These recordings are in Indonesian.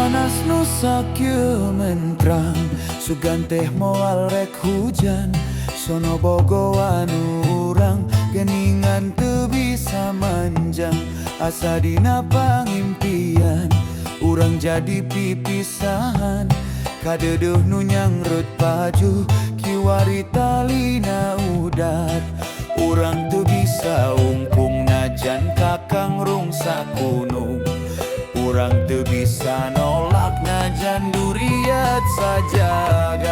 panas nusa kieu mentrang suganteh moal rek hujan sono bogoan urang geningan teu bisa manjang asa dina pangimpian urang jadi pipisahan kadeuduh nu nyangrut paju kiwari talina udar urang teu bisa ungkung najan kakang rungsa gunung urang teu bisa nolak najan duriat sajagat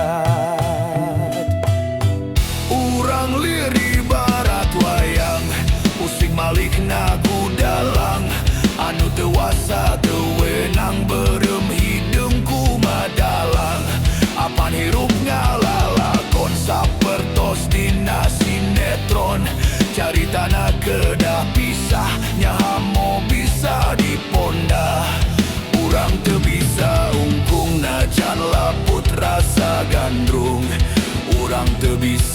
urang liri barat wayang pusing malik nagu dalang anu teu wasa teu wenang berem hidung kumadalang apan hirup ngalalakon sapertos dina sinetron caritana kedah pisah nyahamo bisa diponda urang teu bisa ungkung najan laput rasa gandrung urang teu bisa